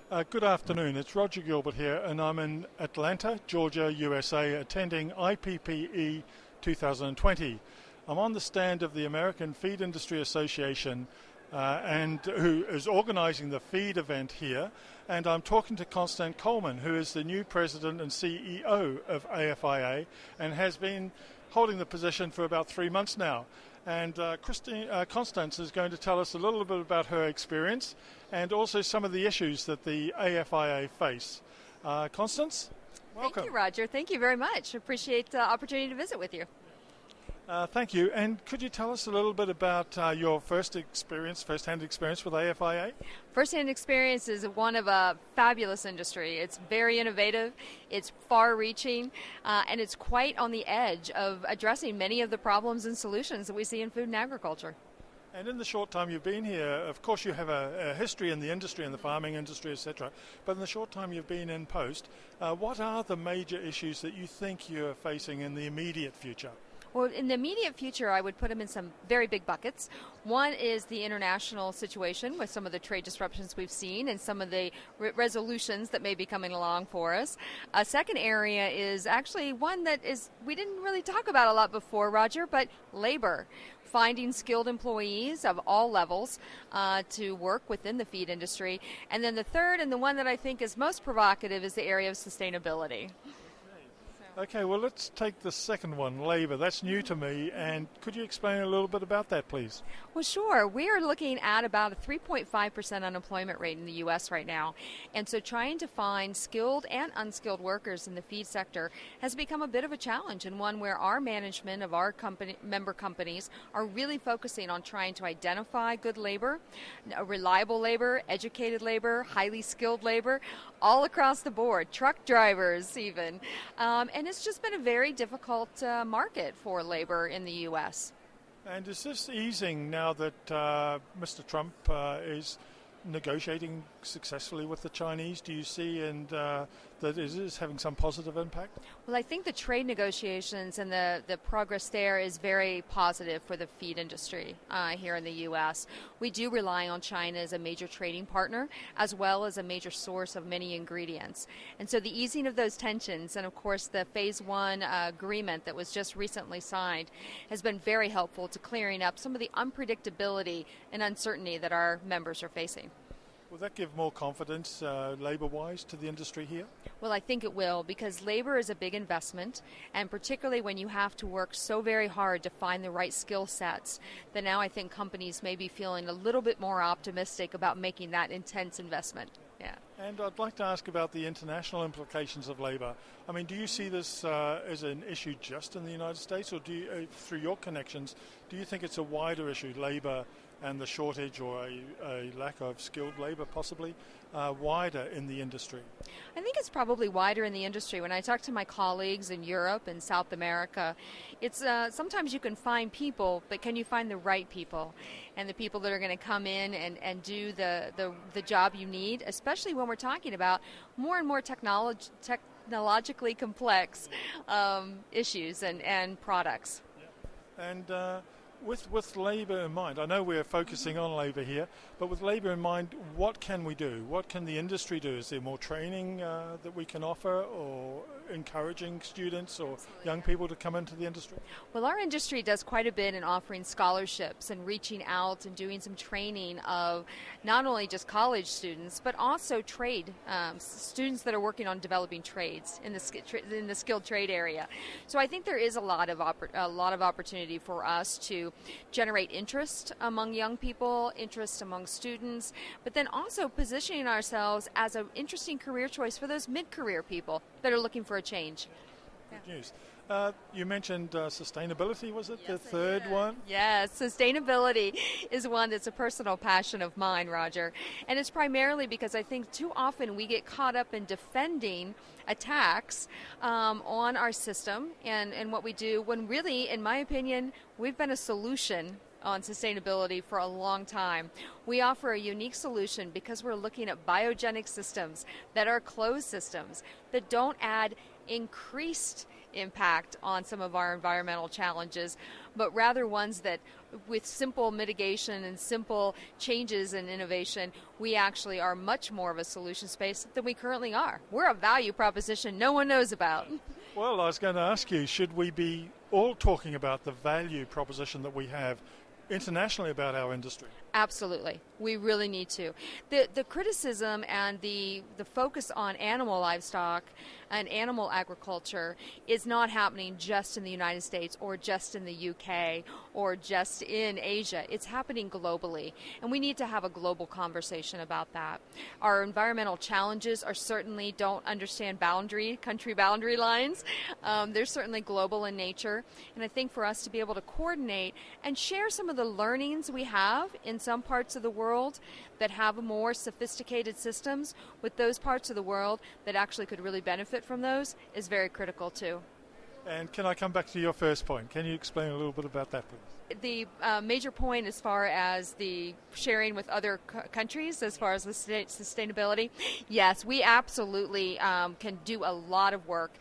Good afternoon. It's Roger Gilbert here, and I'm in Atlanta, Georgia, USA, attending IPPE 2020. I'm on the stand of the American Feed Industry Association, and who is organizing the feed event here. And I'm talking to Constance Cullman, who is the new president and CEO of AFIA, and has been holding the position for about 3 months now. And Constance is going to tell us a little bit about her experience and also some of the issues that the AFIA face. Constance, welcome. Thank you, Roger. Thank you very much. Appreciate the opportunity to visit with you. Thank you. And could you tell us a little bit about your first-hand experience with AFIA? First-hand experience is one of a fabulous industry. It's very innovative, it's far-reaching, and it's quite on the edge of addressing many of the problems and solutions that we see in food and agriculture. And in the short time you've been here, of course you have a history in the industry, in the farming industry, etc. But in the short time you've been in post, what are the major issues that you think you're facing in the immediate future? Well, in the immediate future, I would put them in some very big buckets. One is the international situation with some of the trade disruptions we've seen and some of the resolutions that may be coming along for us. A second area is actually one that we didn't really talk about a lot before, Roger, but labor. Finding skilled employees of all levels to work within the feed industry. And then the third, and the one that I think is most provocative, is the area of sustainability. Okay, well, let's take the second one, labor. That's new to me, and could you explain a little bit about that, please? Well, sure. We are looking at about a 3.5% unemployment rate in the U.S. right now, and so trying to find skilled and unskilled workers in the feed sector has become a bit of a challenge, and one where our management of our member companies are really focusing on trying to identify good labor, reliable labor, educated labor, highly skilled labor, all across the board, truck drivers even, and it's just been a very difficult market for labor in the U.S. And is this easing now that Mr. Trump is negotiating successfully with the Chinese? Do you see that it is having some positive impact? Well, I think the trade negotiations and the progress there is very positive for the feed industry here in the U.S. We do rely on China as a major trading partner as well as a major source of many ingredients. And so the easing of those tensions and, of course, the Phase 1 agreement that was just recently signed has been very helpful to clearing up some of the unpredictability and uncertainty that our members are facing. Will that give more confidence, labor-wise, to the industry here? Well, I think it will, because labor is a big investment, and particularly when you have to work so very hard to find the right skill sets, that now I think companies may be feeling a little bit more optimistic about making that intense investment. Yeah. And I'd like to ask about the international implications of labor. I mean, do you see this as an issue just in the United States, or do you, through your connections, do you think it's a wider issue, labor and the shortage or a lack of skilled labor possibly wider in the industry? I think it's probably wider in the industry. When I talk to my colleagues in Europe and South America, it's sometimes you can find people, but can you find the right people? And the people that are going to come in and do the job you need, especially when we're talking about more and more technologically complex issues and products. Yeah. And with labor in mind, I know we're focusing on labor here, but with labor in mind, what can we do? What can the industry do? Is there more training that we can offer, or encouraging students or young people to come into the industry? Well, our industry does quite a bit in offering scholarships and reaching out and doing some training of not only just college students, but also trade students that are working on developing trades in the skilled trade area. So I think there is a lot of opportunity for us to generate interest among young people, interest among students, but then also positioning ourselves as an interesting career choice for those mid-career people that are looking for a change. Good news. You mentioned sustainability, was it? Yes, the third one? Yes, sustainability is one that's a personal passion of mine, Roger. And it's primarily because I think too often we get caught up in defending attacks on our system and what we do, when really, in my opinion, we've been a solution on sustainability for a long time. We offer a unique solution because we're looking at biogenic systems that are closed systems that don't add increased impact on some of our environmental challenges, but rather ones that with simple mitigation and simple changes in innovation, we actually are much more of a solution space than we currently are. We're a value proposition no one knows about. Well, I was going to ask you, should we be all talking about the value proposition that we have internationally about our industry? Absolutely. We really need to. The criticism and the focus on animal livestock and animal agriculture is not happening just in the United States or just in the UK or just in Asia. It's happening globally, and we need to have a global conversation about that. Our environmental challenges are certainly don't understand country boundary lines. They're certainly global in nature, and I think for us to be able to coordinate and share some of the learnings we have in some parts of the world that have more sophisticated systems with those parts of the world that actually could really benefit from those is very critical too. And can I come back to your first point? Can you explain a little bit about that, please? The major point as far as the sharing with other countries as far as the sustainability, yes, we absolutely can do a lot of work.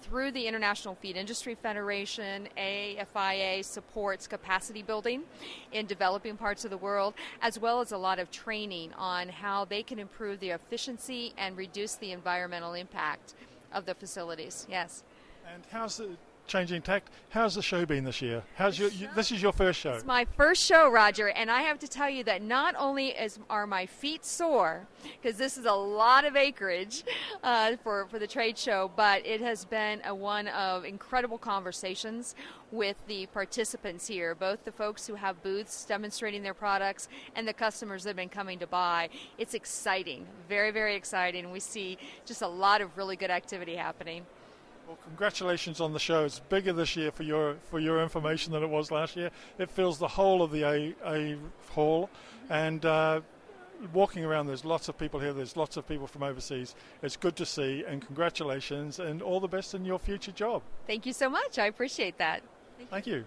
Through the International Feed Industry Federation, AFIA supports capacity building in developing parts of the world, as well as a lot of training on how they can improve the efficiency and reduce the environmental impact of the facilities, yes. And how's the changing tact? How's the show been this year? This is your first show. It's my first show, Roger, and I have to tell you that not only are my feet sore, because this is a lot of acreage for the trade show, but it has been one of incredible conversations with the participants here, both the folks who have booths demonstrating their products and the customers that have been coming to buy. It's exciting, very, very exciting. We see just a lot of really good activity happening. Well, congratulations on the show. It's bigger this year for your information than it was last year. It fills the whole of the A hall, and walking around, there's lots of people here. There's lots of people from overseas. It's good to see, and congratulations, and all the best in your future job. Thank you so much. I appreciate that. Thank you.